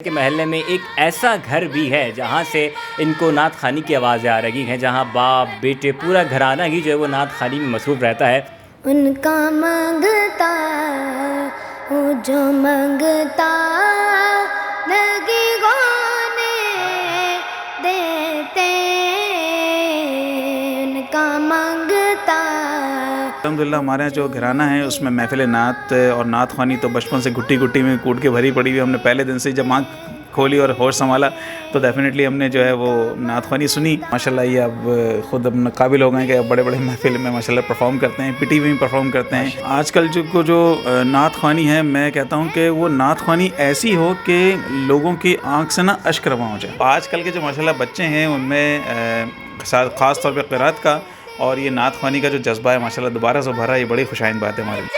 کہ محلے میں ایک ایسا گھر بھی ہے جہاں سے ان کو نعت خوانی کی آوازیں آ رہی ہیں، جہاں باپ بیٹے پورا گھرانہ ہی جو ہے وہ نعت خوانی میں مصروف رہتا ہے۔ ان کا مانگتا ہوں جو مانگتا لگی گانے دیتے ان کا مانگتا۔ الحمدللہ ہمارے یہاں جو گھرانہ ہے اس میں محفل نعت اور نعت خوانی تو بچپن سے گھٹی گھٹی میں کوٹ کے بھری پڑی ہوئی۔ ہم نے پہلے دن سے جب آنکھ کھولی اور ہوش سنبھالا تو ڈیفینیٹلی ہم نے جو ہے وہ نعت خوانی سنی۔ ماشاءاللہ یہ اب خود اب قابل ہو گئے ہیں کہ اب بڑے بڑے محفل میں ماشاءاللہ پرفارم کرتے ہیں، پی ٹی وی میں پرفارم کرتے ہیں۔ آج کل جو نعت خوانی ہے، میں کہتا ہوں کہ وہ نعت خوانی ایسی ہو کہ لوگوں کی آنکھ سے نا اشک رواں ہو جائے۔ آج کل کے جو ماشاءاللہ بچے ہیں ان میں خاص طور پہ قرات کا اور یہ نعت خوانی کا جو جذبہ ہے ماشاءاللہ دوبارہ سے ابھرا، یہ بڑی خوشائند بات ہے ہمارے لیے۔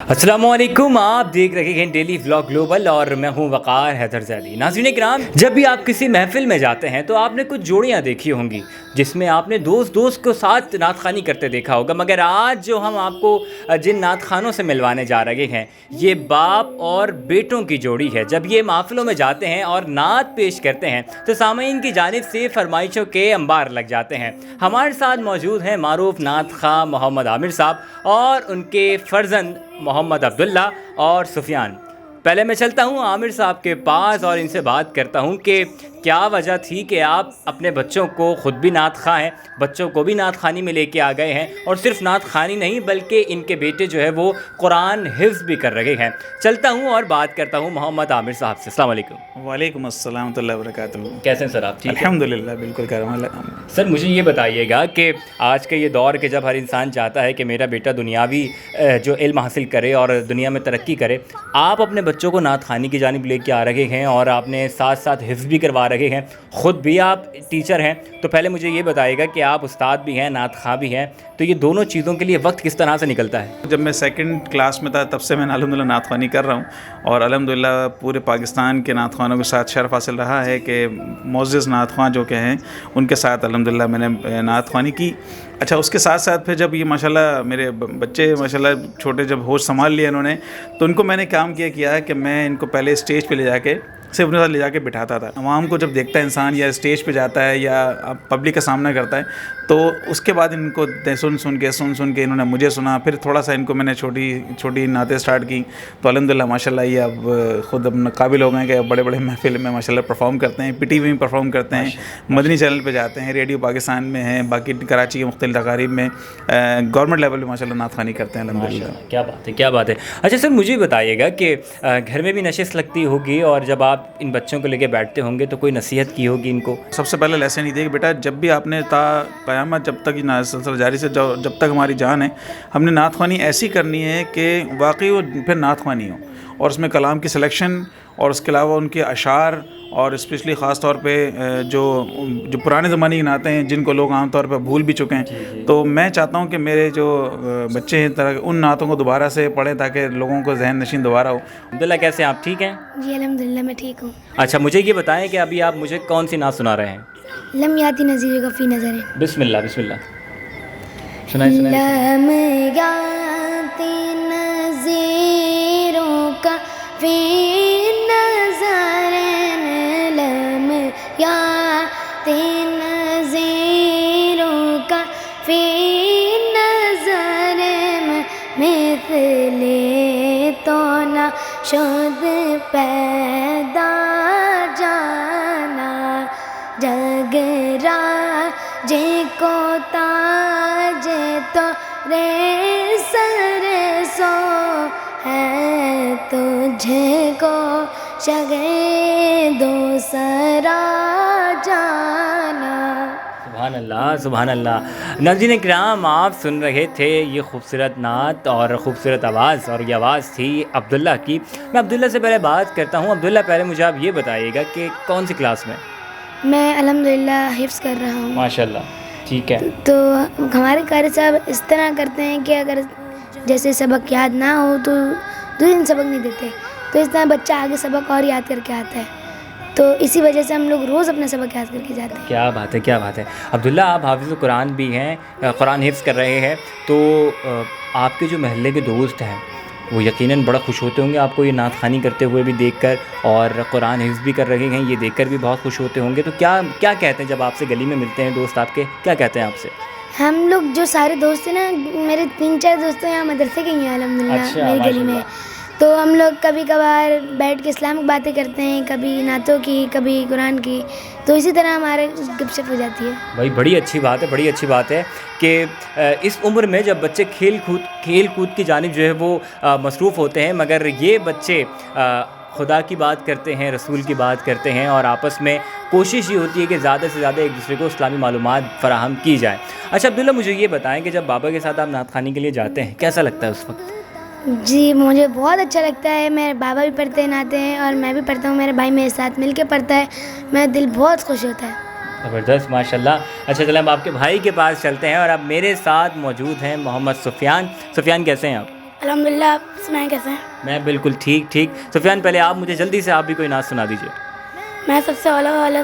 السلام علیکم، آپ دیکھ رہے ہیں ڈیلی ولاگ گلوبل اور میں ہوں وقار حیدر زیدی۔ ناظرین کرام، جب بھی آپ کسی محفل میں جاتے ہیں تو آپ نے کچھ جوڑیاں دیکھی ہوں گی جس میں آپ نے دوست کو ساتھ نعت خوانی کرتے دیکھا ہوگا، مگر آج جو ہم آپ کو جن نعت خوانوں سے ملوانے جا رہے ہیں یہ باپ اور بیٹوں کی جوڑی ہے۔ جب یہ محفلوں میں جاتے ہیں اور نعت پیش کرتے ہیں تو سامعین کی جانب سے فرمائشوں کے انبار لگ جاتے ہیں۔ ہمارے ساتھ موجود ہیں معروف نعت خواں محمد عامر صاحب اور ان کے فرزند محمد عبداللہ اور سفیان۔ پہلے میں چلتا ہوں عامر صاحب کے پاس اور ان سے بات کرتا ہوں کہ کیا وجہ تھی کہ آپ اپنے بچوں کو، خود بھی نعت خواں ہیں، بچوں کو بھی نعت خوانی میں لے کے آ گئے ہیں، اور صرف نعت خوانی نہیں بلکہ ان کے بیٹے جو ہے وہ قرآن حفظ بھی کر رہے ہیں۔ چلتا ہوں اور بات کرتا ہوں محمد عامر صاحب سے۔ السلام علیکم۔ وعلیکم السلام ورحمۃ اللہ وبرکاتہ۔ کیسے ہیں سر آپ؟ ٹھیک ہیں الحمدللہ، بالکل کرم اللہ۔ سر مجھے یہ بتائیے گا کہ آج کا یہ دور کہ جب ہر انسان چاہتا ہے کہ میرا بیٹا دنیاوی جو علم حاصل کرے اور دنیا میں ترقی کرے، آپ اپنے بچوں کو نعت خوانی کی جانب لے کے آ رہے ہیں اور آپ نے ساتھ ساتھ حفظ بھی کروا رہے ہیں، خود بھی آپ ٹیچر ہیں، تو پہلے مجھے یہ بتائیے گا کہ آپ استاد بھی ہیں، نعت خواں بھی ہیں، تو یہ دونوں چیزوں کے لیے وقت کس طرح سے نکلتا ہے؟ جب میں سیکنڈ کلاس میں تھا تب سے میں الحمدللہ نعت خوانی کر رہا ہوں، اور الحمدللہ پورے پاکستان کے نعت خوانوں کے ساتھ شرف حاصل رہا ہے کہ معزز نعت خواں جو کہ ہیں ان کے ساتھ الحمدللہ میں نے نعت خوانی کی۔ اچھا، اس کے ساتھ ساتھ پھر جب یہ ماشاءاللہ میرے بچے ماشاءاللہ چھوٹے جب ہوش سنبھال لیا انہوں نے، تو ان کو میں نے کام کیا ہے کہ میں ان کو پہلے اسٹیج پہ لے جا کے صرف انہیں لے جا کے بٹھاتا تھا۔ عوام کو جب دیکھتا ہے انسان یا اسٹیج پہ جاتا ہے یا پبلک کا سامنا کرتا ہے تو اس کے بعد ان کو سن کے انہوں نے مجھے سنا، پھر تھوڑا سا ان کو میں نے چھوٹی نعتیں سٹارٹ کی، تو الحمدللہ ماشاءاللہ یہ اب خود اب قابل ہو گئے ہیں کہ بڑے بڑے محفل میں ماشاءاللہ پرفارم کرتے ہیں، پی ٹی وی میں پرفارم کرتے ہیں، مدنی چینل پہ جاتے ہیں، ریڈیو پاکستان میں ہیں، باقی کراچی کے مختلف تقاریب میں گورنمنٹ لیول پہ ماشاءاللہ نعت خوانی کرتے ہیں الحمدللہ۔ کیا بات ہے۔ اچھا سر، مجھے بتائیے گا کہ گھر میں بھی نشست لگتی ہوگی اور جب آپ ان بچوں کو لے کے بیٹھتے ہوں گے تو کوئی نصیحت کی ہوگی ان کو؟ سب سے پہلے لیسن یہ دیا کہ بیٹا جب بھی آپ نے تا قیامت جب تک سلسلہ جاری سے جب تک ہماری جان ہے، ہم نے نعت خوانی ایسی کرنی ہے کہ واقعی وہ پھر نعت خوانی ہو، اور اس میں کلام کی سلیکشن اور اس کے علاوہ ان کے اشعار، اور اسپیشلی خاص طور پہ جو پرانے زمانے کی نعتیں ہیں جن کو لوگ عام طور پہ بھول بھی چکے ہیں، تو میں چاہتا ہوں کہ میرے جو بچے ہیں ان نعتوں کو دوبارہ سے پڑھیں تاکہ لوگوں کو ذہن نشین دوبارہ ہو۔ عبداللہ کیسے ہیں آپ؟ ٹھیک ہیں جی الحمدللہ میں ٹھیک ہوں۔ اچھا مجھے یہ بتائیں کہ ابھی آپ مجھے کون سی نعت سنا رہے ہیں؟ لم یاتی نظیر کا فی نظر ہے۔ بسم اللہ سنائیں۔ لم یاتی نظیروں کا فی نظر، لم یاتی نظیروں کا فی نظر، مثل تو نہ شد پیدا جانا، جگ راجے کو تاج تو رے سر سو ہے، تجھے کو شگے دو سرا جانا۔ سبحان اللہ۔ ناظرین کرام، آپ سن رہے تھے یہ خوبصورت نعت اور خوبصورت آواز، اور یہ آواز تھی عبداللہ کی۔ میں عبداللہ سے پہلے بات کرتا ہوں۔ عبداللہ پہلے مجھے آپ یہ بتائیے گا کہ کون سی کلاس میں؟ میں الحمدللہ حفظ کر رہا ہوں۔ ماشاءاللہ، ٹھیک ہے۔ تو ہمارے قاری صاحب اس طرح کرتے ہیں کہ اگر جیسے سبق یاد نہ ہو تو دن سبق نہیں دیتے، تو اس طرح بچہ آگے سبق اور یاد کر کے آتا ہے، تو اسی وجہ سے ہم لوگ روز اپنا سبق یاد کر کے جاتے ہیں۔ کیا بات ہے، کیا بات ہے عبداللہ، آپ حافظ قرآن بھی ہیں، قرآن حفظ کر رہے ہیں، تو آپ کے جو محلے کے دوست ہیں وہ یقیناً بڑا خوش ہوتے ہوں گے آپ کو یہ نعت خوانی کرتے ہوئے بھی دیکھ کر، اور قرآن حفظ بھی کر رہے ہیں یہ دیکھ کر بھی بہت خوش ہوتے ہوں گے، تو کیا کہتے ہیں جب آپ سے گلی میں ملتے ہیں دوست آپ کے، کیا کہتے ہیں آپ سے؟ ہم لوگ جو سارے دوست ہیں نا، میرے 3-4 دوست ہیں یہاں مدرسے کے ہی ہیں الحمدللہ، اچھا، میری گلی ماشاء میں، اللہ۔ تو ہم لوگ کبھی کبھار بیٹھ کے اسلامک باتیں کرتے ہیں، کبھی نعتوں کی، کبھی قرآن کی، تو اسی طرح ہمارے گپ شپ ہو جاتی ہے۔ بھائی بڑی اچھی بات ہے، بڑی اچھی بات ہے کہ اس عمر میں جب بچے کھیل کود کی جانب جو ہے وہ مصروف ہوتے ہیں، مگر یہ بچے خدا کی بات کرتے ہیں، رسول کی بات کرتے ہیں، اور آپس میں کوشش یہ ہوتی ہے کہ زیادہ سے زیادہ ایک دوسرے کو اسلامی معلومات فراہم کی جائیں۔ اچھا عبداللہ، مجھے یہ بتائیں کہ جب بابا کے ساتھ آپ نعت خوانی کے لیے جاتے ہیں کیسا لگتا ہے اس وقت؟ جی مجھے بہت اچھا لگتا ہے، میرے بابا بھی پڑھتے ہیں نعتیں ہیں اور میں بھی پڑھتا ہوں، میرے بھائی میرے ساتھ مل کے پڑھتا ہے، میرا دل بہت خوش ہوتا ہے۔ زبردست، ماشاء اللہ۔ اچھا چلیں اب آپ کے بھائی کے پاس چلتے ہیں، اور اب میرے ساتھ موجود ہیں محمد سفیان۔ سفیان کیسے ہیں آپ؟ الحمدللہ، آپ سنائیں کیسے ہیں؟ میں بالکل ٹھیک۔ سفیان پہلے آپ مجھے جلدی سے آپ بھی کوئی نعت سنا دیجیے۔ میں سب سے اولا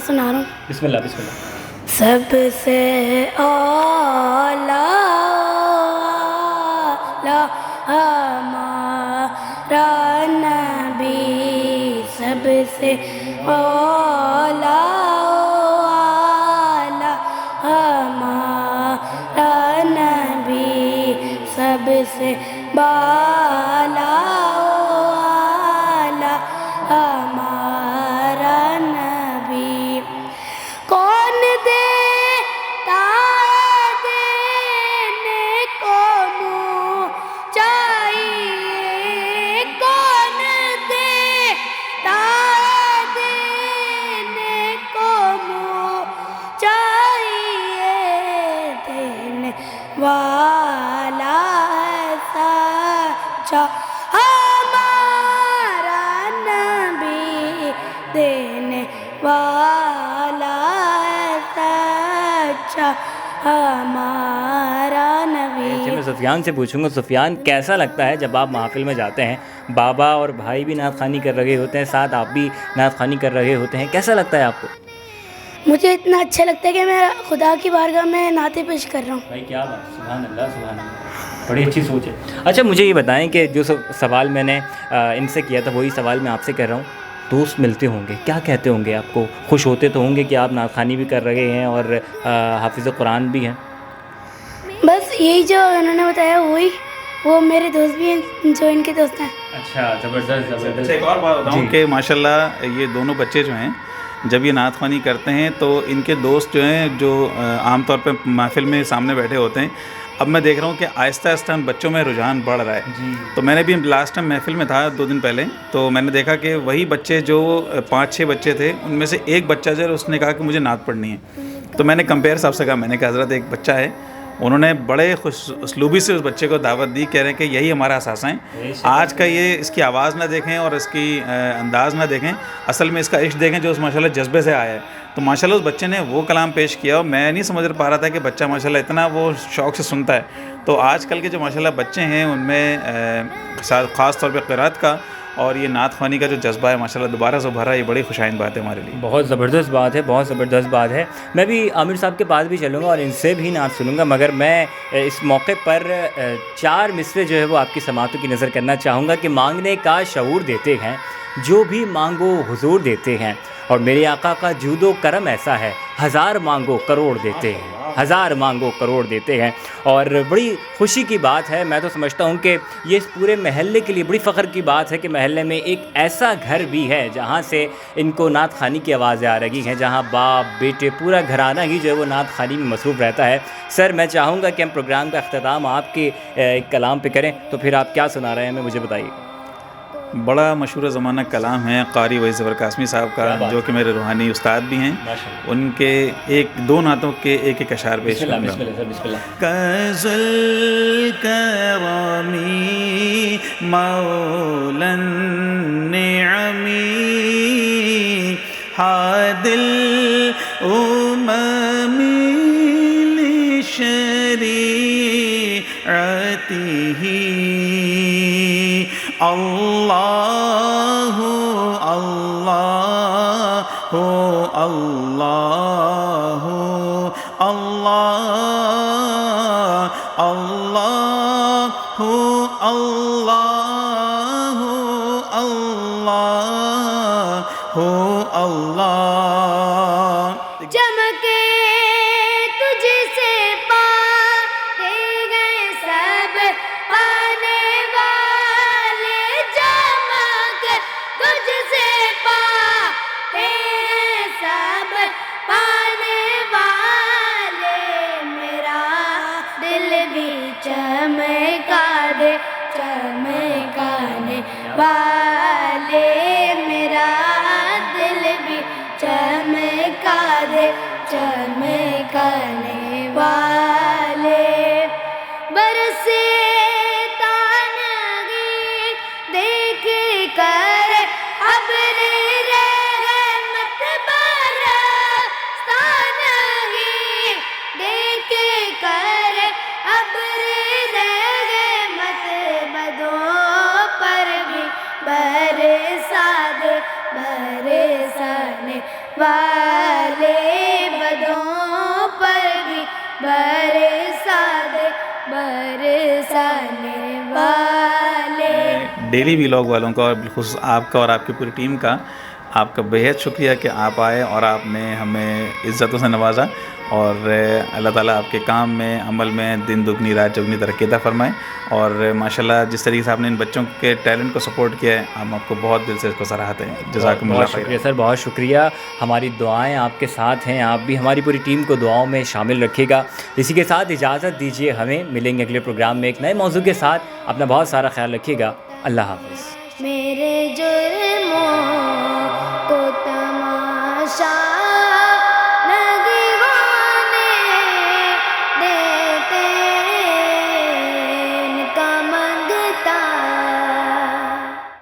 سنا رہا ہوں۔ بسم اللہ، بسم اللہ۔ سب سے اولا ہمارا نبی، سب سے اولا ہمارا نبی، سب سے بالا ہمارا نبی، کون دیتا دینے کو منہ چاہیے، کون دیتا دینے کو منہ چاہیے، دینے والا ہے سچا ہمارا نبی، دینے والا ہے سچا ہمارا نبی۔ اچھا، میں سفیان سے پوچھوں گا، سفیان کیسا لگتا ہے جب آپ محفل میں جاتے ہیں، بابا اور بھائی بھی نعت خوانی کر رہے ہوتے ہیں، ساتھ آپ بھی نعت خوانی کر رہے ہوتے ہیں، کیسا لگتا ہے آپ کو؟ مجھے اتنا اچھا لگتا ہے کہ میں خدا کی بارگاہ میں نعتیں پیش کر رہا ہوں۔ بھائی کیا بات، سبحان اللہ، سبحان اللہ، بڑی اچھی سوچ ہے۔ اچھا مجھے یہ بتائیں کہ جو سوال میں نے ان سے کیا تھا وہی سوال میں آپ سے کر رہا ہوں، دوست ملتے ہوں گے کیا کہتے ہوں گے آپ کو؟ خوش ہوتے تو ہوں گے کہ آپ نعت خوانی بھی کر رہے ہیں اور حافظ قرآن بھی ہیں؟ بس یہی جو انہوں نے بتایا وہی، وہ میرے دوست بھی ہیں جو ان کے دوست ہیں۔ اچھا، زبردست زبردست۔ اچھا، ایک اور بات بتاؤں کہ ماشاءاللہ یہ دونوں بچے جو ہیں جب یہ نعت خوانی کرتے ہیں تو ان کے دوست جو ہیں، جو عام طور پہ محفل میں سامنے بیٹھے ہوتے ہیں، اب میں دیکھ رہا ہوں کہ آہستہ آہستہ ان بچوں میں رجحان بڑھ رہا ہے۔ تو میں نے بھی لاسٹ ٹائم محفل میں تھا 2 دن پہلے، تو میں نے دیکھا کہ وہی بچے جو 5-6 بچے تھے ان میں سے ایک بچہ جو ہے اس نے کہا کہ مجھے نعت پڑھنی ہے۔ تو میں نے کمپیئر صاحب سے کہا، میں نے کہا حضرت ایک بچہ ہے، انہوں نے بڑے خوش اسلوبی سے اس بچے کو دعوت دی، کہہ رہے ہیں کہ یہی ہمارا اثاثہ ہے، آج کا یہ اس کی آواز نہ دیکھیں اور اس کی انداز نہ دیکھیں، اصل میں اس کا عشق دیکھیں جو اس ماشاءاللہ جذبے سے آیا ہے۔ تو ماشاءاللہ اس بچے نے وہ کلام پیش کیا اور میں نہیں سمجھ پا رہا تھا کہ بچہ ماشاءاللہ اتنا وہ شوق سے سنتا ہے۔ تو آج کل کے جو ماشاءاللہ بچے ہیں ان میں خاص طور پہ قرات کا اور یہ نعت خوانی کا جو جذبہ ہے ماشاءاللہ دوبارہ سے ابھرا، یہ بڑی خوشائند بات ہے ہمارے لیے۔ بہت زبردست بات ہے، بہت زبردست بات ہے۔ میں بھی عامر صاحب کے پاس بھی چلوں گا اور ان سے بھی نعت سنوں گا، مگر میں اس موقع پر 4 مصرے جو ہے وہ آپ کی سماعتوں کی نظر کرنا چاہوں گا کہ مانگنے کا شعور دیتے ہیں، جو بھی مانگو حضور دیتے ہیں، اور میرے آقا کا جود و کرم ایسا ہے، 1000 مانگو کروڑ دیتے ہیں، 1000 مانگو کروڑ دیتے ہیں۔ اور بڑی خوشی کی بات ہے، میں تو سمجھتا ہوں کہ یہ اس پورے محلے کے لیے بڑی فخر کی بات ہے کہ محلے میں ایک ایسا گھر بھی ہے جہاں سے ان کو نعت خوانی کی آوازیں آ رہی ہیں، جہاں باپ بیٹے پورا گھرانہ ہی جو ہے وہ نعت خوانی میں مصروف رہتا ہے۔ سر میں چاہوں گا کہ ہم پروگرام کا اختتام آپ کے ایک کلام پہ کریں، تو پھر آپ کیا سنا رہے ہیں ہمیں مجھے بتائیے۔ بڑا مشہور زمانہ کلام ہے قاری وحید ظفر قاسمی صاحب کا، جو کہ میرے روحانی استاد بھی ہیں، ان کے 1-2 نعتوں کے ایک اشعار پیش کروں گا۔ کذل کرمی مولا النعمی حادل اممی لشریعتہ اللہ اللہ اللہ اللہ اللہ اللہ اللہ اللہ چمکے تجھ سے پاتے گئے سب پانے والے، چمک تجھ سے پاتے گئے سب پانے والے، میرا دل بھی چمکا دے چمکانے والے، میرا دل بھی چمکا دے چمکانے والے، برسے تانگی دیکھ کر ابر رحمت برستانگی دیکھ کر ابر رحمت، بدوں پر بھی برسا دے برسانے والے، بدوں پر بھی برسا دے برسانے والے۔ ڈیلی ولاگ والوں کا اور بالخصوص آپ کا اور آپ کی پوری ٹیم کا آپ کا بے حد شکریہ کہ آپ آئے اور آپ نے ہمیں عزتوں سے نوازا، اور اللہ تعالیٰ آپ کے کام میں عمل میں دن دگنی رات چگنی ترقی عطا فرمائے، اور ماشاءاللہ جس طریقے سے آپ نے ان بچوں کے ٹیلنٹ کو سپورٹ کیا ہے، ہم آپ کو بہت دل سے اس کو سراہتے ہیں۔ جزاکم اللہ بہت خیر۔ شکریہ سر، بہت شکریہ، ہماری دعائیں آپ کے ساتھ ہیں، آپ بھی ہماری پوری ٹیم کو دعاؤں میں شامل رکھیے گا۔ اسی کے ساتھ اجازت دیجیے ہمیں، ملیں گے اگلے پروگرام میں ایک نئے موضوع کے ساتھ، اپنا بہت سارا خیال رکھیے گا، اللہ حافظ۔ میرے جرموں کو تماشا